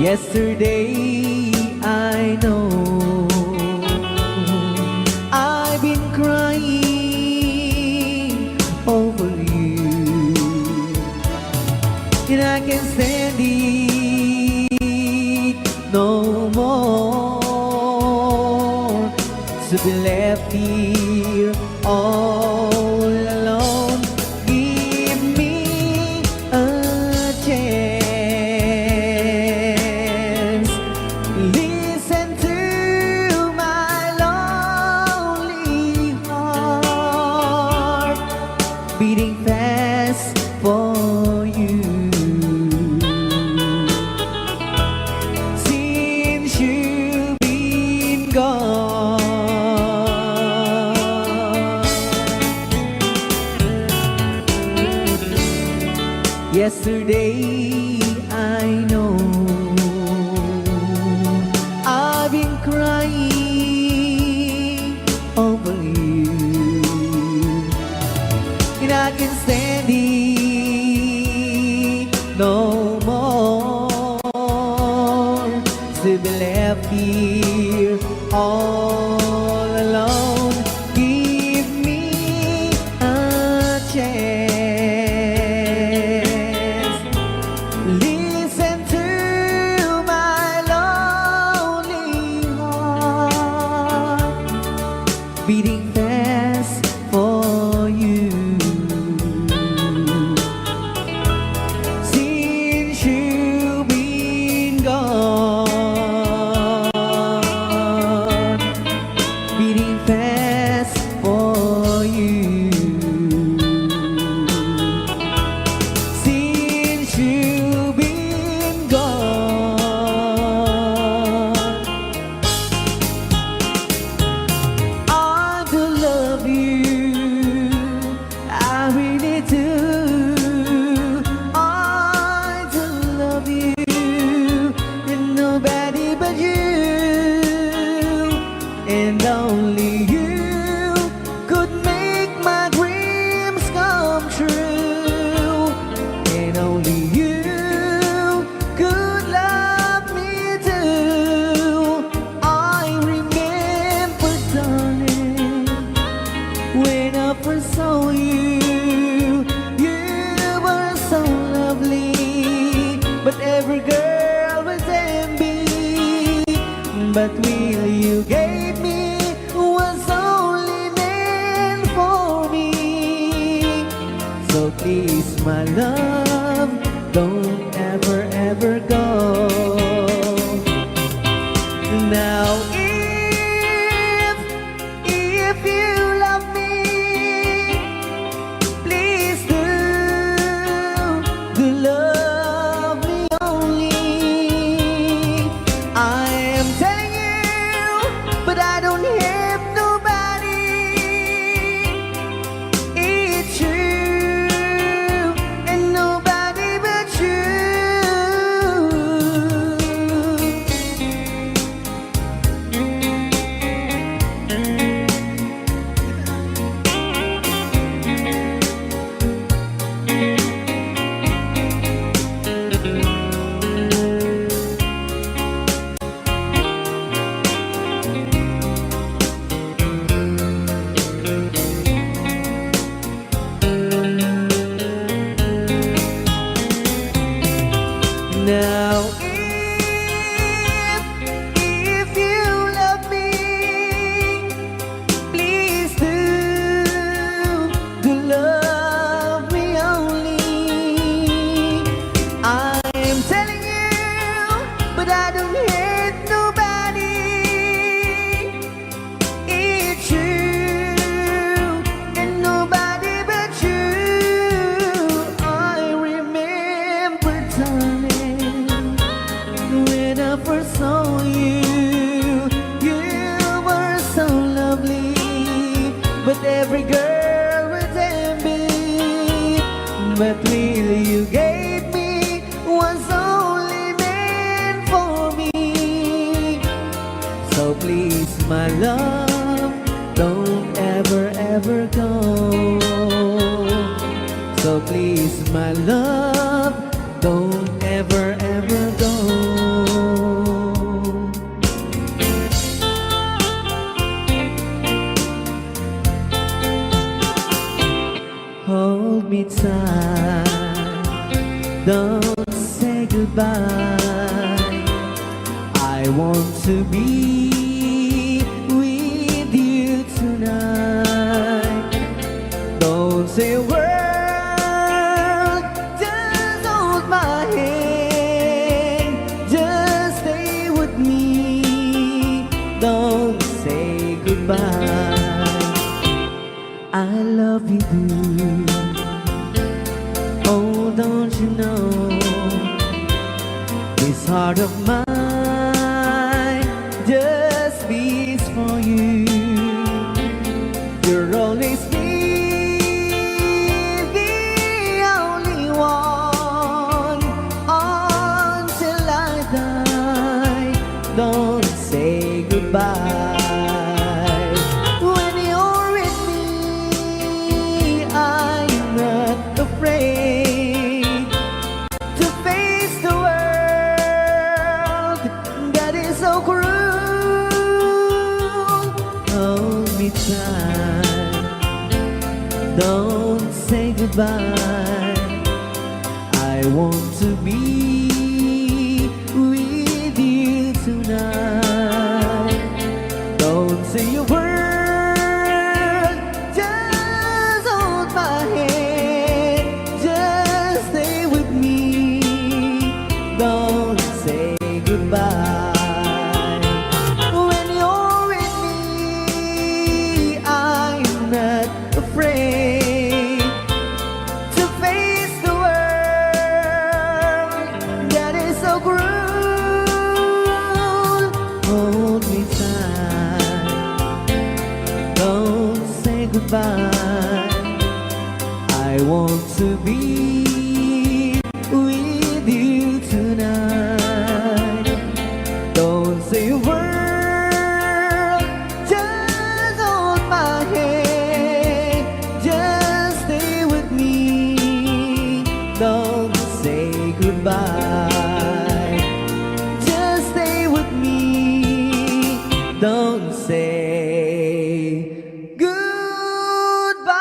Yesterday I know I've been crying over you, and I can't stand it no more to be left here all alone. Give me a chance. Listen to my lonely heart beating fast for you. Since you've been gone, yesterday I know I've been crying over you, and I can't stand it no more to be left here all alone. Give me a chance. Listen to my lonely heart beating fast for you. Since you've been gone, beating fast for you. Since you've been gone, I do love you, I really do. I do love you, and nobody but you, and only you could make my dreams come true, and only you could love me too. I remember, darling, when I first saw you, you were so lovely, but every girl was envy. But will you gave me was only meant for me. So please, my love, don't ever, ever go. Now if you love me, please do love me only. I am telling you, but I don't have nobody. It's you and nobody but you. Now if you love me, please do love me only. I am telling you, but I don't hate nobody. It's you and nobody but you. I remember, darling, when I first saw you, you were so lovely, but every girl was envy. But will you gave me was only meant for me. So please, my love, don't ever, ever go. So please, my love, don't ever, ever go. time, don't say goodbye. I want to be with you tonight. Don't say a word, just hold my hand. Just stay with me, don't say goodbye. I love you, boo. Oh, don't you know, this heart of mine just beats for you. You're always be the only one until I die. Don't say goodbye. When you're with me, I'm not afraid to face the world that is so cruel. Hold me tight, don't say goodbye. I want to be with you tonight. Don't say a word, just hold my hand. Just stay with me, don't say goodbye. When you're with me, I'm not afraid to face the world that is so cruel. Hold me tight, don't say goodbye. I want to be with you tonight. Don't say a word, just hold my hand. Just stay with me, don't say goodbye. Just stay with me, don't say goodbye.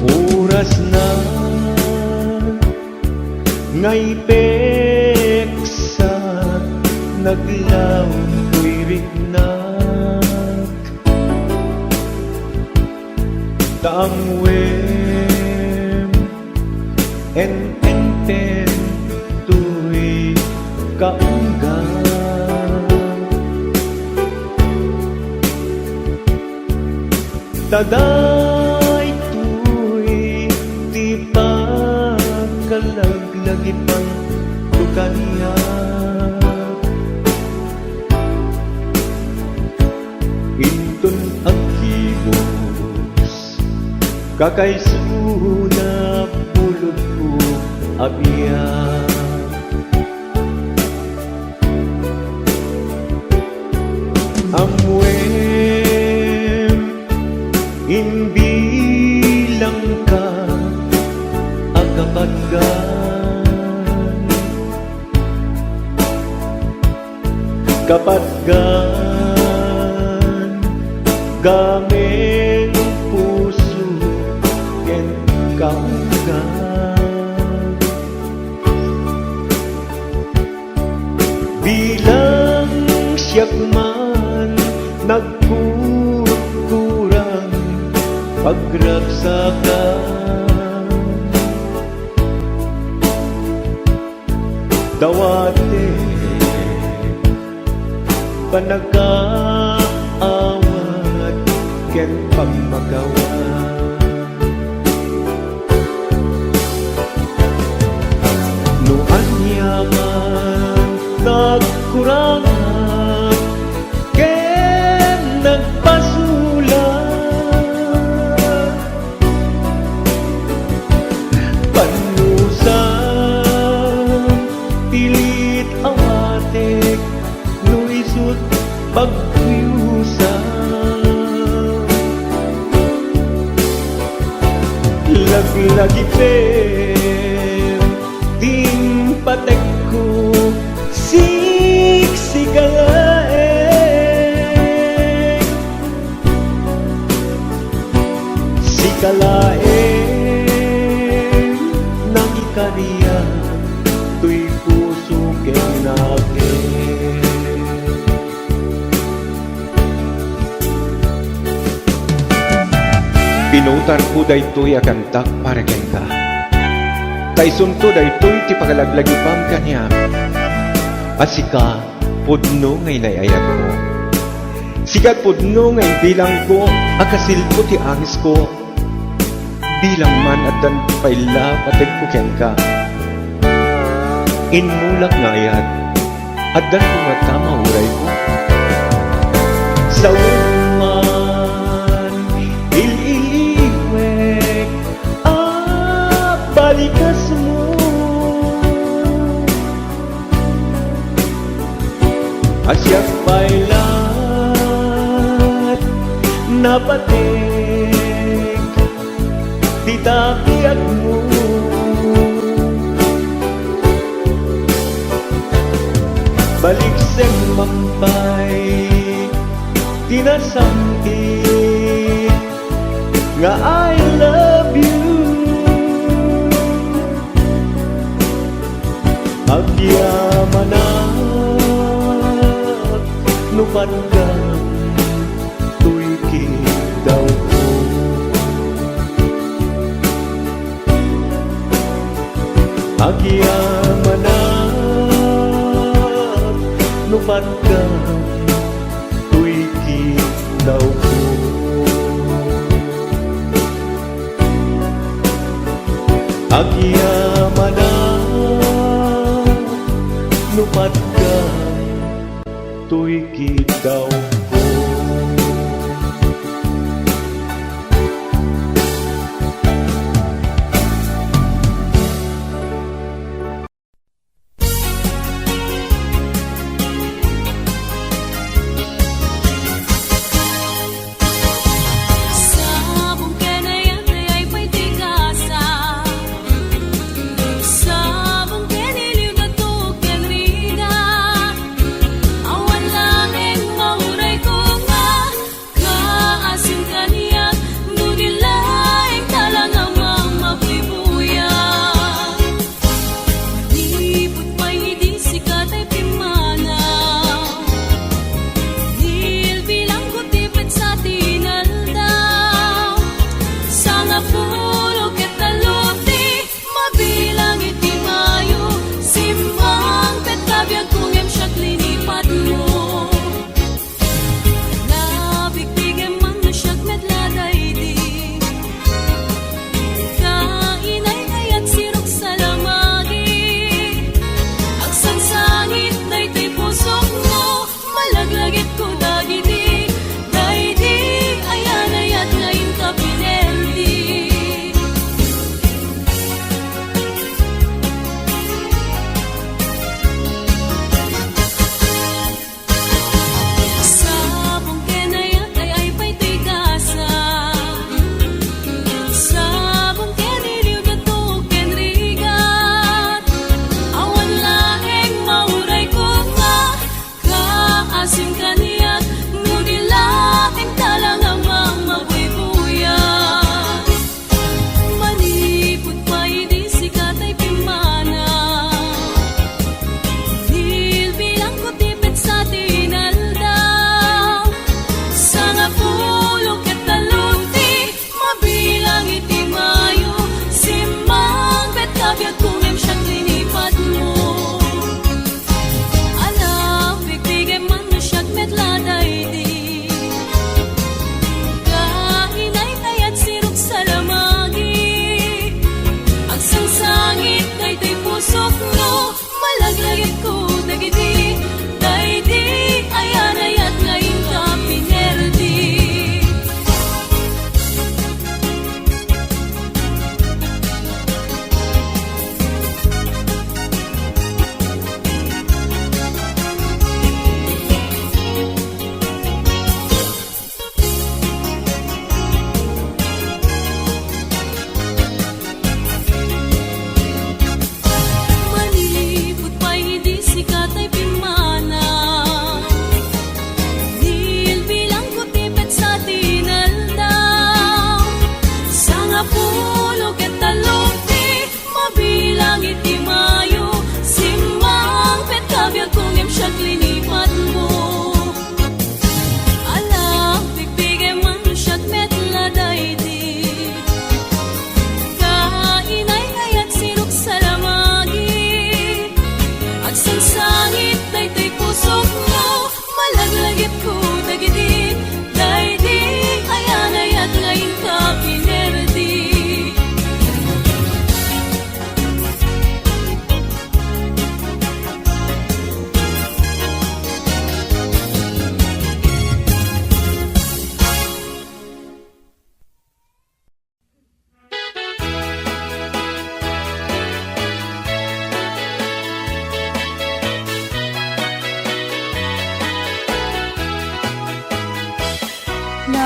Oras na ngay peksa naglaw ko'y rignak Taangwem en tu'y kaunggan Taday kalaglag pang tukaniya Intun ang kibos kakaysuna pulot ko abya Amwem inbilang ka kapatgan gameng puso ken kaunggan bilang siyak man nagkukurang pagragsakan dawate panag-aawat ken pagmagawa no anyaman nagkurangan ken nagpasu Isuntar ko daytoy akantak para ken ka. Ta isunto daytoy ti pagalaglagipam kanya. At sika, pudno ngay nayayat ko. Sikat pudno ngay bilang ko, akasil ko ti angis ko. Bilang man at dan payla patek ko ken ka. Inmulak ngayat, at dan ko matama uray ko. Sa uman, iliwek, balikas mo. At siya pailat, napatik, titapiat mo. Balik sa mampay, tinasamit nga I love you. Agyamanak numan ka tuikid daw ko. Agyamanak numan ka tuikid daw ko. Agyamanak numan ka tuikid daw ko. Sabong kenayat ay pa'y tigasa. Sabong keniliw na to kenriga. Awan langeng mauray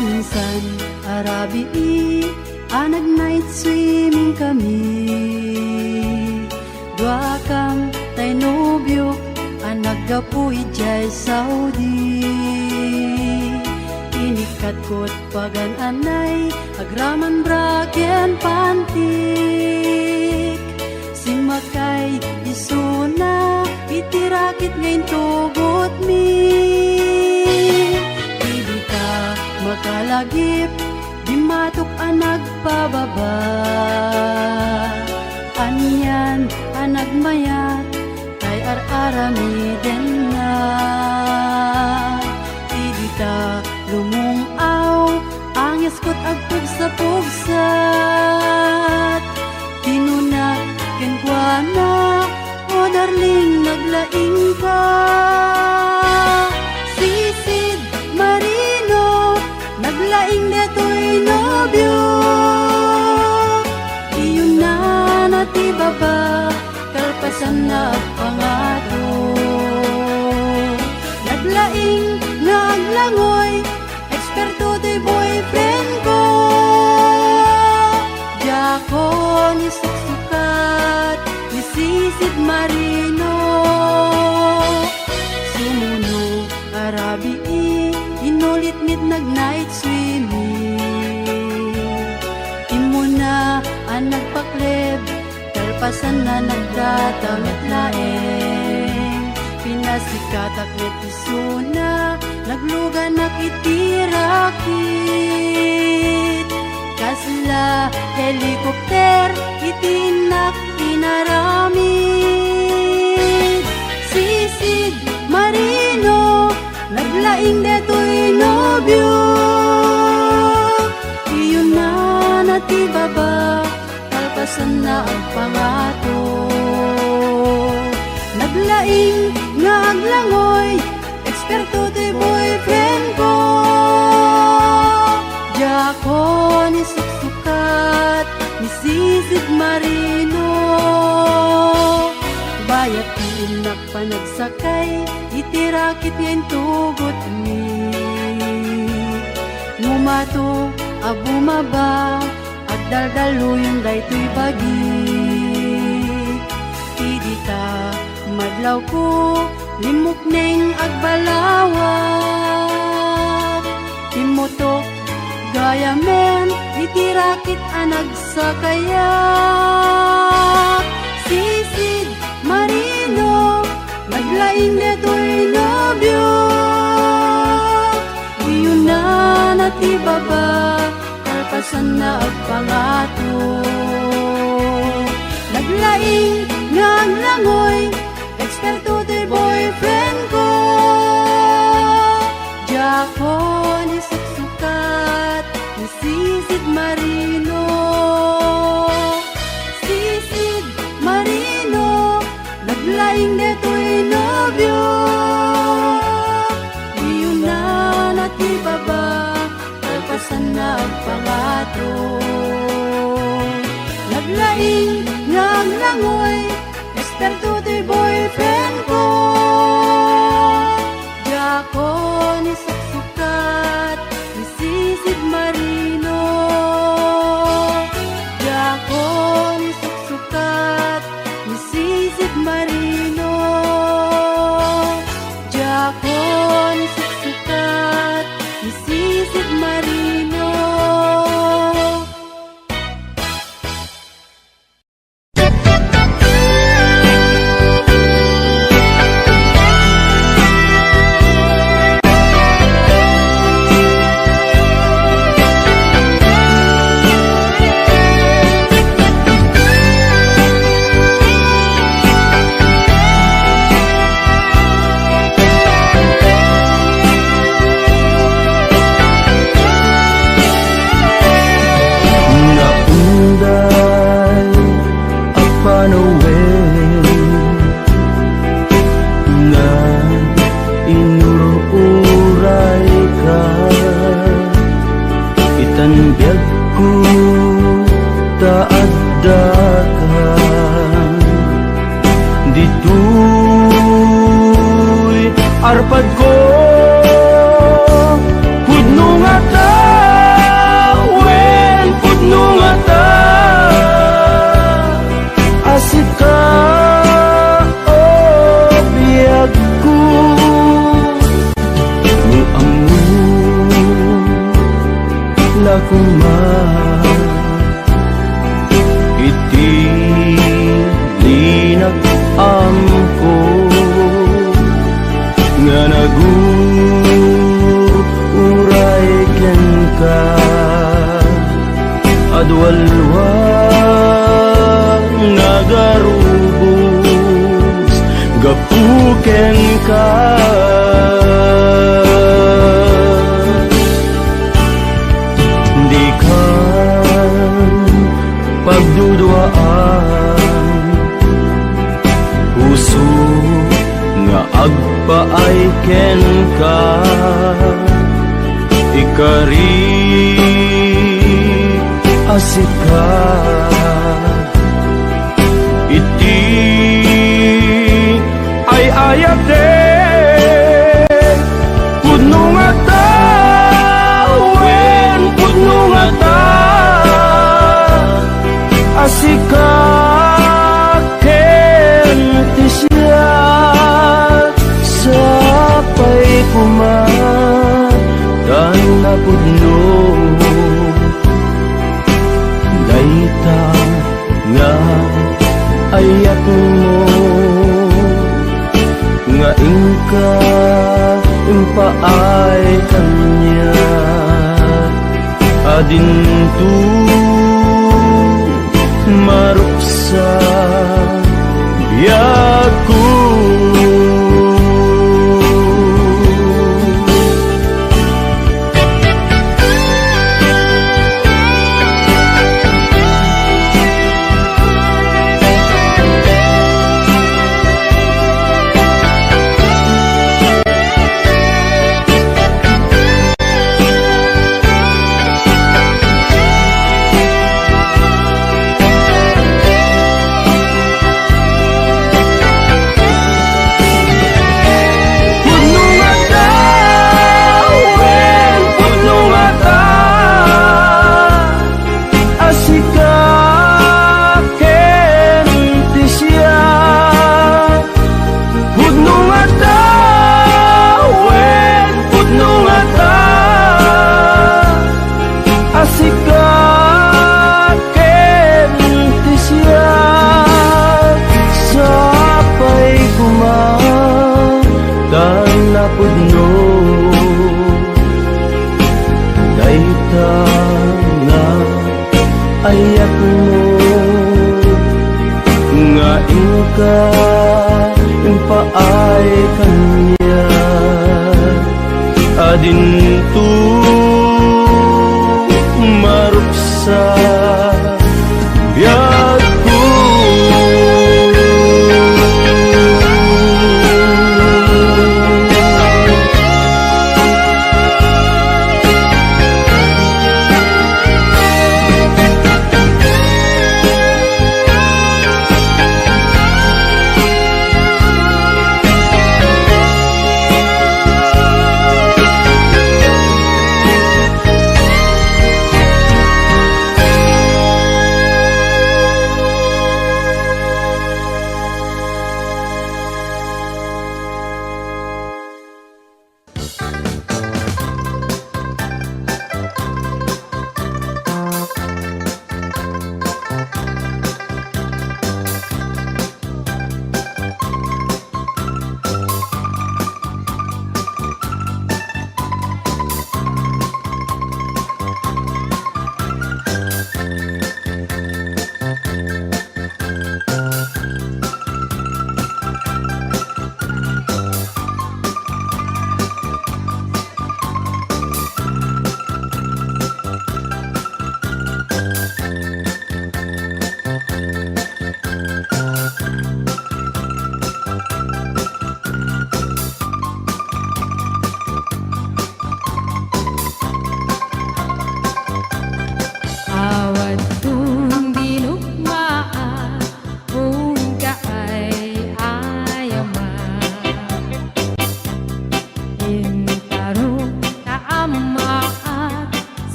minsan arabi anag night swimming kami. Dua kam tay nobyo anag gapuy jay Saudi. Inikat ko't pagan anay agraman braken pantik. Simakay isuna itirakit ngayon tugot mi. Hindi ka makalagip di matok anag pababa. Anyan anag mayat kay ar-arami den na. Hindi ta lumungaw ang yaskot agpug sa pugsat. Tinuna kenkwana o darling naglaing ka. Sisid Marino naglaing detoy nobyo. Iyon na nati baba kalpasan na pangato. Naglaing nga aglangoy eksperto to'y boyfriend ko. Diyako ni suksukat ni Sisid Marino. Sumuno arabi inulit-nit nag night swimming. Imo na ang nagpakleb kalpasan na nagdatamit laeng. Pinasikat aklet isuna nagluga nakitirakit. Kasla helikopter itinak inaramid. Sisid Marino naglaing detoy nobyo. Iyon na nati baba kalpasan na ang pangato. Naglaing nga aglangoy eksperto to'y boyfriend ko. Diyako ni suksukat ni Sisid Marino. Bayat inak panagsakay itirakit ngayon tugot mi. Ngumato abumaba agdaldalo yung daytoy bagi. Idita madlaw ko limok neng agbalawak. Timotok gaya men itirakit anag sa kayak. Sisid Marino naglaing detoy nobyo. Iyon na nati baba kalpasan na agpangato. Naglaing nga aglangoy eksperto to'y boyfriend ko. Diyako ni suksukat ni Sisid Marino. Sisid Marino naglaing detoy nobyo. Iyon na nati baba kalpasan na agpangato. Naglaing nga aglangoy eksperto to'y boyfriend ko. Diyako ni suksukat ni Sisid Marino. Diyako ni suksukat ni Sisid Marino. Diyako ni suksukat ni Sisid Marino. Arpad ko pudno nga ta gapuken ka. Di ka pagduduaan, puso nga agpaay ken ka. Ikari asika iti ay ayate pudno nga tawen pudno nga ta asika ken ti siya sapay kuman dan napudno dayta nga ayat mo nga ingka impaay kanya adintu maruksa biyaku. Napudno dayta nga ayat mo nga ingka impaay kanya adintu maruksa biyaku.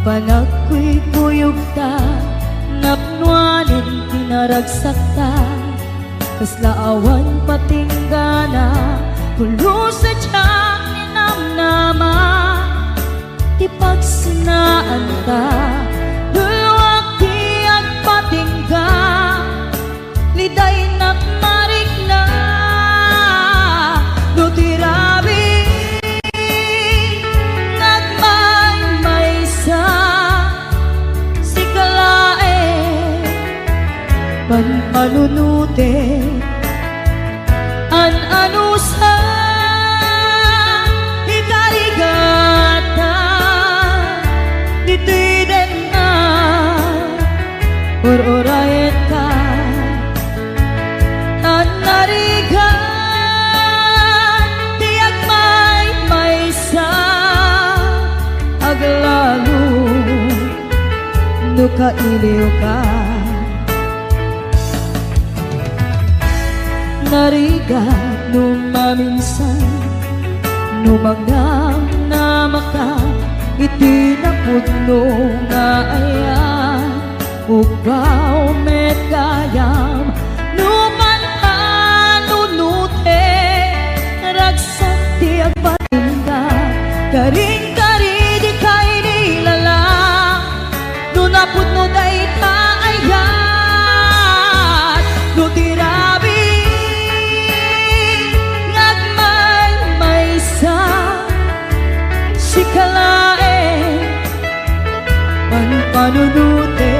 Mapanag ko'y kuyog ta, napnuanin pinaragsak ta, kasla awan patinggana, pulo sa tiyak ni namnama, ti pagsinaan ta, dulwak ti agpatingga, liday nakmarik na, no tirabi, nagmay-maysa, si kalae, panpanunute, an-anusa, ikarigata, dito'y den na, or-orayin ka, an-narigan, tiyak may-maysa, aglalo, no kailiw ka. Narigat nung maminsan, numagang na maka, itinapudno nga ayan, ugaw met kayam, numan anunute, ragsak ti agpatinda, karing-kari di kay nilala, nunapudno day taayat, nutirabi, si kalae, panpanunute,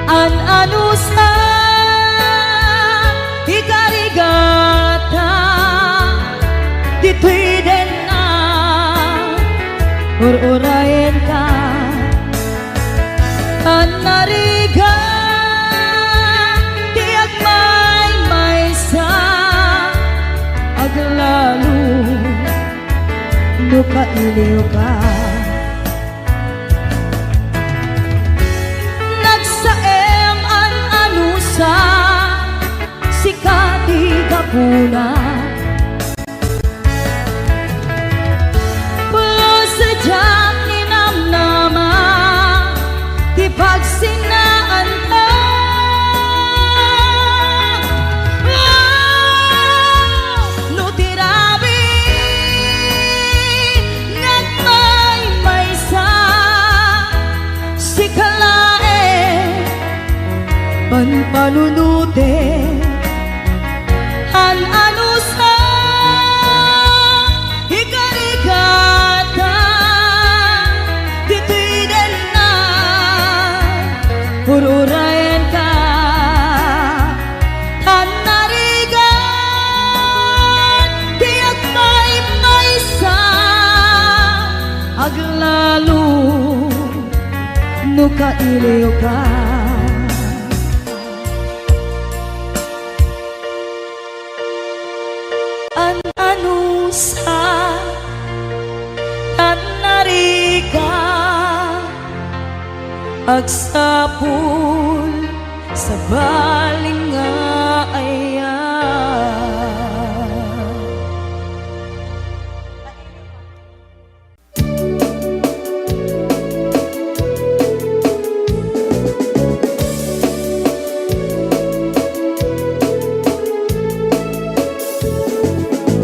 an-anusa, ikarigata, dito'y den na, or-orayin ka, an-narigan, di agmay-maysa, aglalo, no kailiw ka. Nagsaem an-anusa, si kati kapuna, pulo sa diyang ninamnama, di pagsinaan ka. No tirabi, si kalae, panpanunute, an-anusa, ikarigata, dito'y den na, ururayan ka, an-narigan, tiyak may-maysa, aglalo, no kailiw ka. An-anusa, an-narigan, agsapul sa baling nga ayan.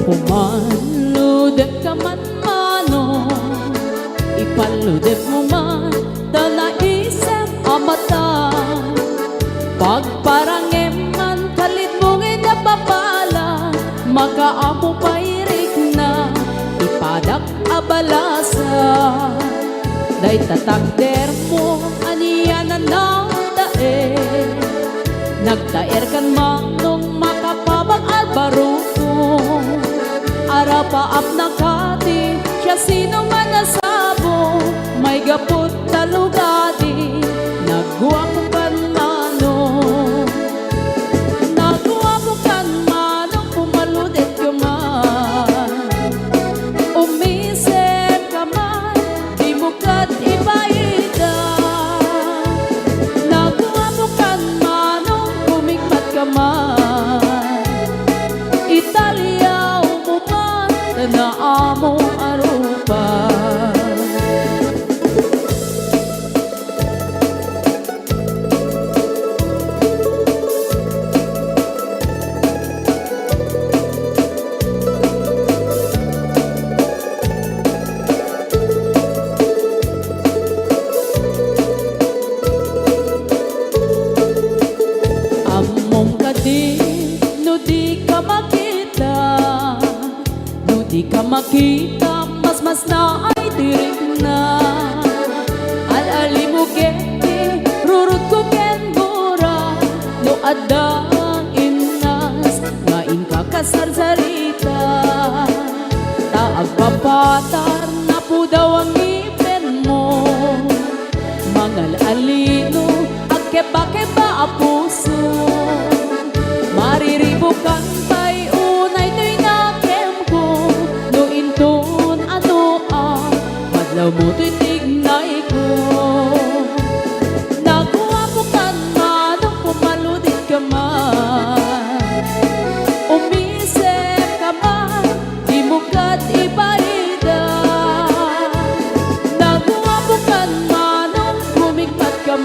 Pumaludek ka man mano, ipaludek mo man, danaisip amatan. Pagparangem man kalit mong inapapala, makaamo pairik na, ipadak abalasa. Day tatakder mo, aniyanan ng daer, nagdaer kan manong makapabag albarukong. Arapaap na kati, siya sino man nasabo, may gapot talugadi, nagguwapong kan manong. Nagguwapong kan manong, pumaludet ka man, umisip ka man, di mo kat ibaida. Nagguwapong kan manong, kumikmat ka man, Italia na among arupa.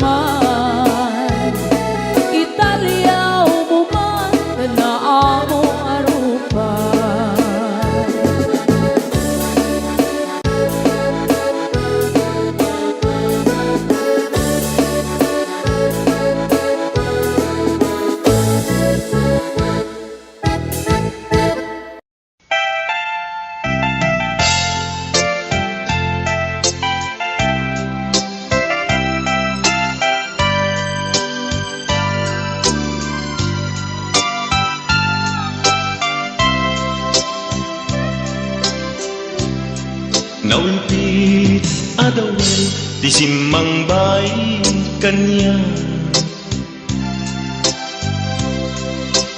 man. Italyaw mo man na amo arupan. Naulpit adawel di simang bay kanya.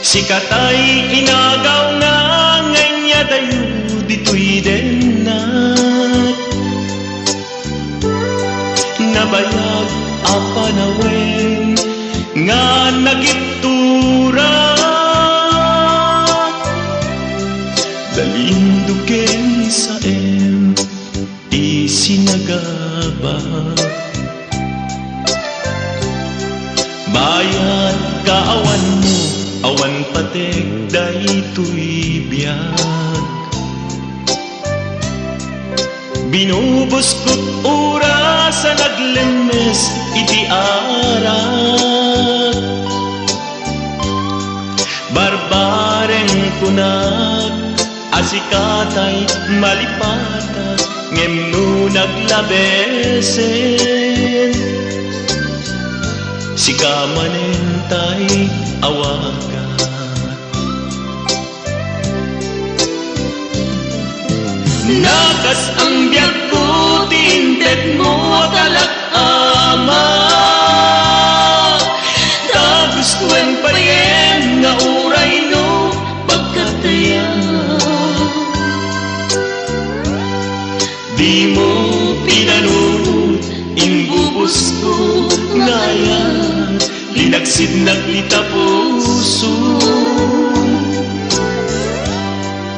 Sikatay inagaw na nganya dayo dito'y denat. Nabayag apanawen nga nagiptura. Dalinduken sa isinagaba. Bayad kaawan mo, awan patek daytoy biyag. Binubos ko't oras sa naglemes iti arak. Barbareng kunag asikatay malipata ngem no naglabesen. Sika manentay awagat. Nakas ang biyag ko tinted mo talak-ama. Tagustuhan pa rin nga uray no pagkatayan. Di mo pinanunod, imbubos ko ngayon, linagsid naglita puso.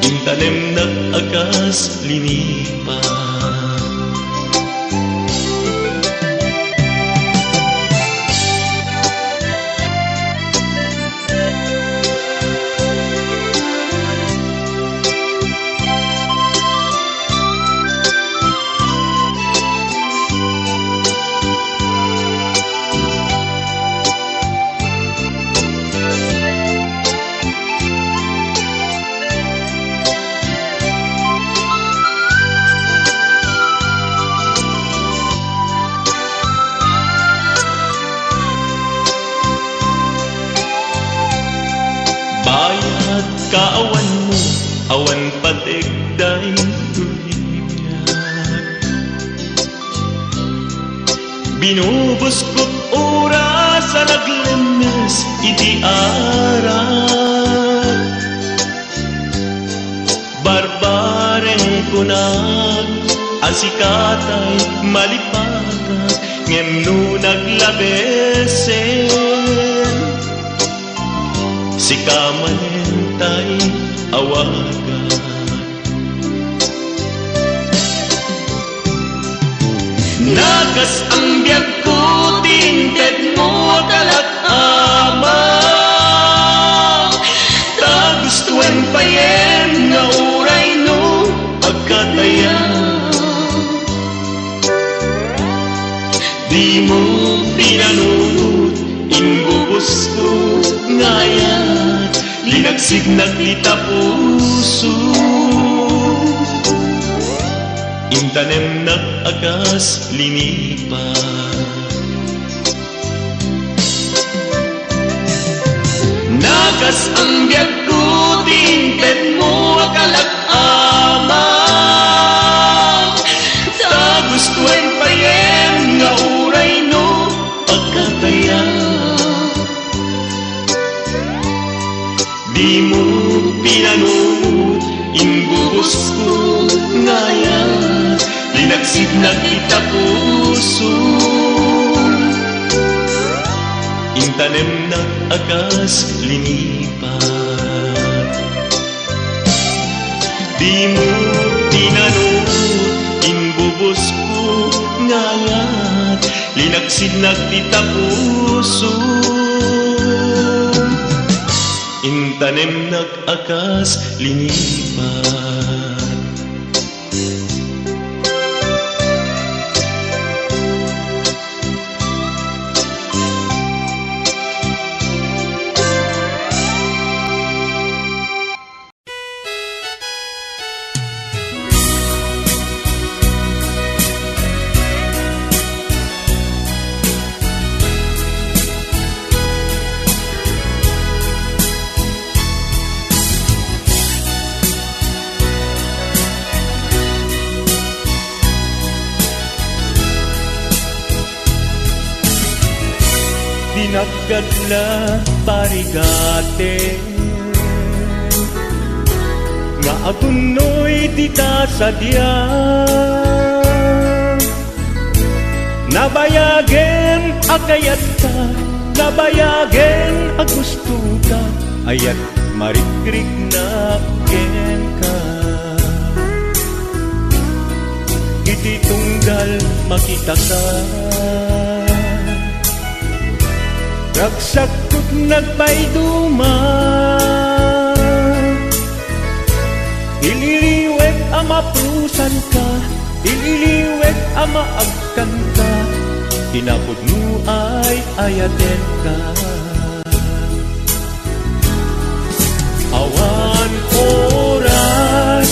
Intanem nag-agas linipa. Bayad kaawan mo, awan patek daytoy biyag. Binubos ko't oras sa naglemes iti arak. Barbareng kunag asikatay malipata ngem no naglabesen. Sika manentay awagan. Nagas ang biyag ko tinted mo talak-ama. Tagustuhan pa yen nga uray no pagkatayan. Di mo pinanunod, imbubos ko ngayon, linagsig naglita puso. Intanem nag-agas linipa. Nagas ang biyag ko tinted mo kalak-ama. Tagustuhan pa yen nga uray no pagkatayan. Di mo pinanunod, imbubos ko ngayon, linagsig naglita puso. Intanem nag-agas linipa. Di mo pinanunod, imbubos ko ngayon, linaksinag ti tapuso. Intanem nag-akas linipat. Dinaggadla parigate nga agunoy dita sadya, nabayagen agayat ka, nabayagen agusto ka, ayat marikrik na ken ka. Iti tunggal makita ka, ragsakot nagpayduma, ililiwet ama prusan ka, ililiwet ama agkan ka, tinapod mo ay ayaten ka. Awan oras,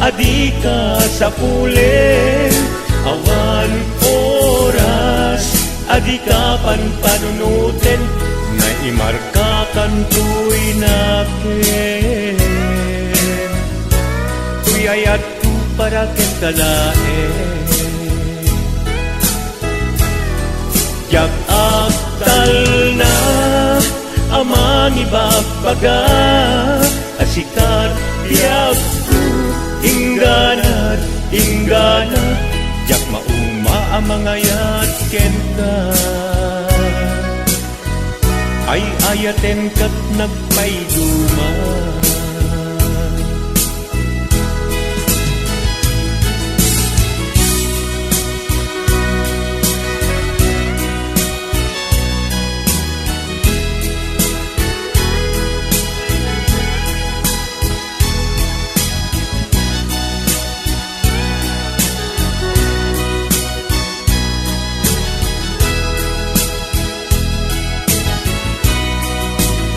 adi ka sa pulen, awan oras, adi ka panunutin, na imarka kantoy nakin. Tuyayat ko para ken kalaen, yak aktal na amang ibagbaga, asikat yak ko ingganat, ingganat, yak mauma ang mga yatken ka. Ay ayaten kat nagpayduma,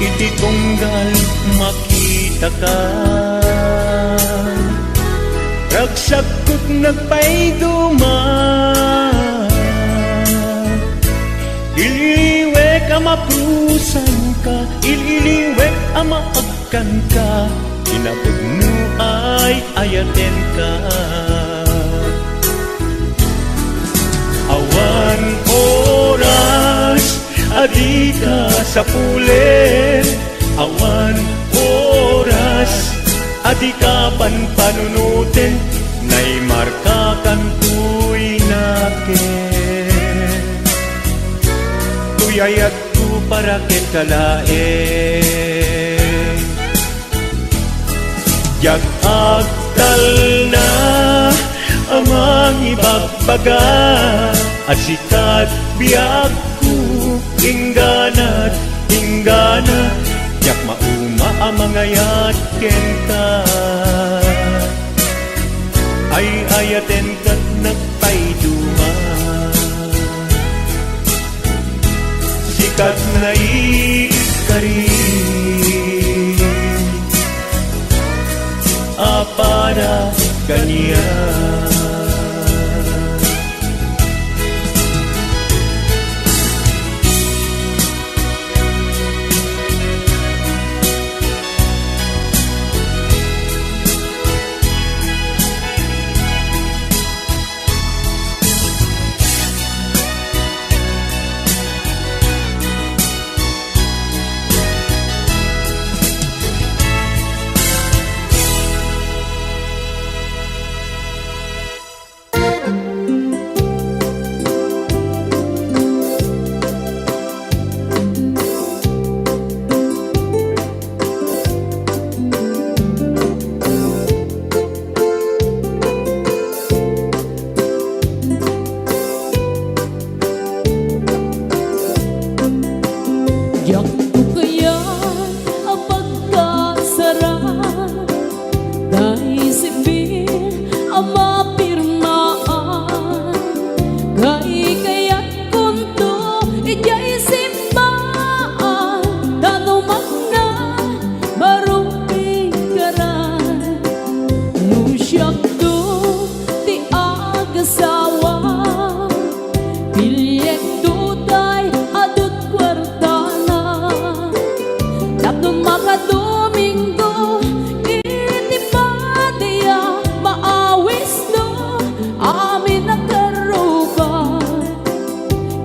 iti tunggal makita ka, ragsakot nagpayduma, ililiwek ama prusan ka, ililiwek ama agkan ka, inapod mo ay ayaten ka. Awan oras, adi ka sa pulen, awan oras, adi ka panunutin, na'y marka kantoy nakin. Tuyayat ko para ken kalaen, yak agtal na amang ibagbaga, asikat biag ingganat, ingganat, yak mauma ang mga yatken ka. Ay ayaten kat nagpayduma, sikat na ikarin, para kanya.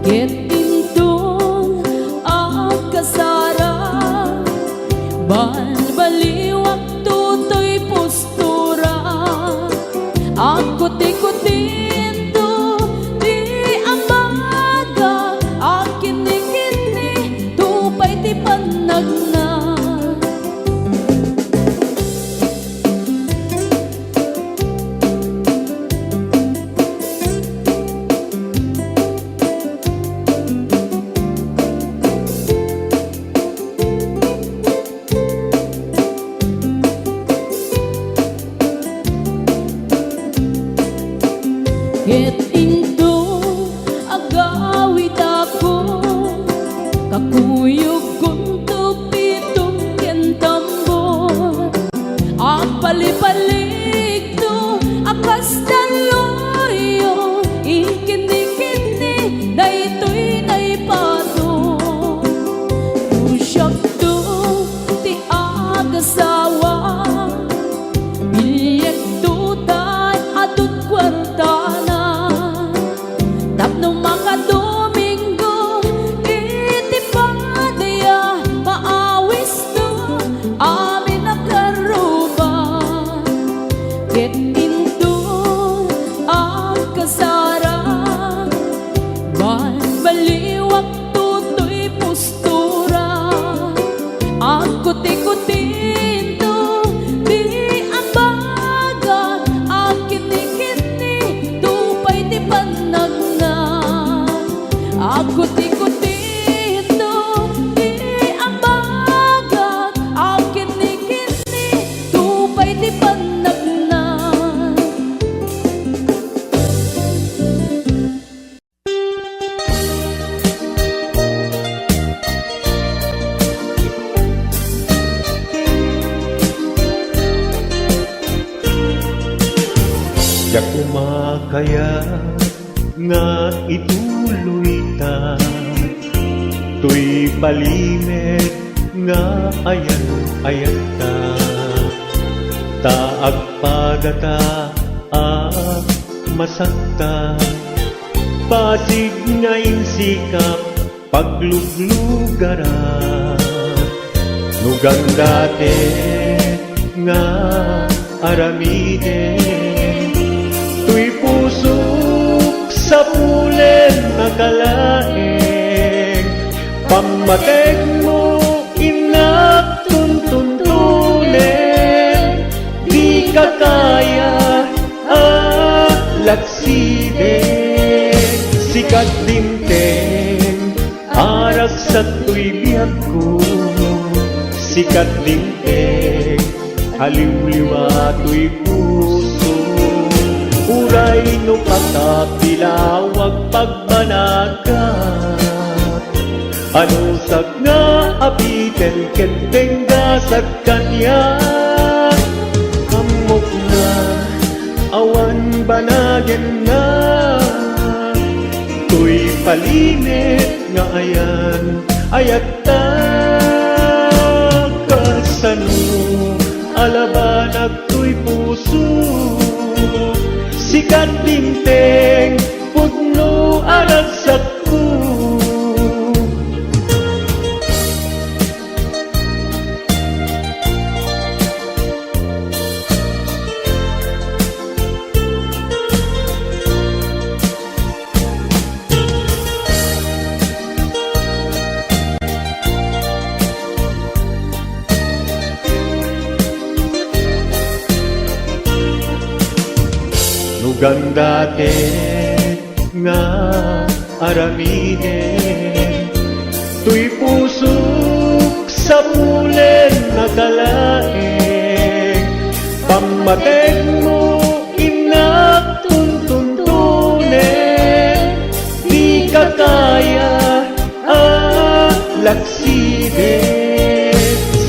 Ket intong agkasara balbaliwak tutoy postura akuti-kutinto di ambaga akini-kini tupay ti panagna. Ket into agawid ako kakuyog kunto pitong kentambor apali-palig to akas daloyo ikini-kini daytoy naipato usyak to ti agasawa bilyet to tay adut kwartana tapno makadomingo iti padaya maawis to amin nakaruba ket into ang kasara baliwak tutoy postura akuti-kutinto di ambaga akini-kini tupay ti panagna akuti-kutinto di ambaga akini-kini tupay ti panagna. Di ako makaya nga ituloy ta tuy palimed nga ayan ta taag pagata masakta pasig nga insikap pagluglugara nugang dati nga aramide tuy pusok sa pulen nakalaeng pamateg mo inak tuntuntunen di ka kaya lakside sikat dinteng arak sa tuy biyag ko sikat dinteng aliw-liwa tuy puso uray no pagkapilawag pagbanagat ano sak nga apiten ketengga sa kanya kamok na awan banagen na tuy palimit nga ayan ayat ta kasano alabanag tuy puso sikat binteng pudno arat sakku nugang dati nga aramiden tuy pusok sa pulen nakalaeng pamateg mo inak tuntuntunen di ka kaya lakside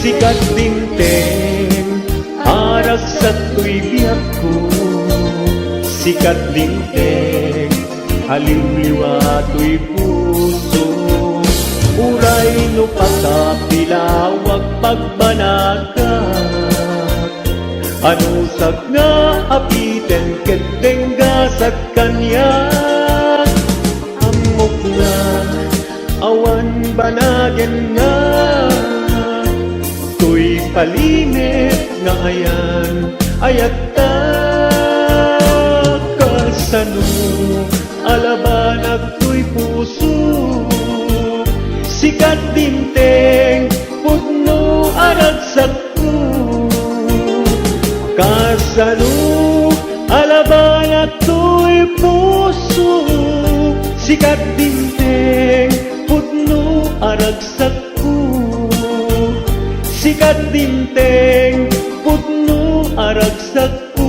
sikat dinteng aras sa tuy biyag ko sikat dinteng aliw-liwa tuy puso uray no pagkapilawag pagbanagat ano sak nga apiten ketengga sa kanya amok na banagen nga tuy palimit nga ayan ayat ta kasano alaban at tuy puso sikat dinteng pudno aragsak ko kasano alaban at tuy puso sikat dinteng pudno aragsak ko sikat dinteng pudno aragsak ko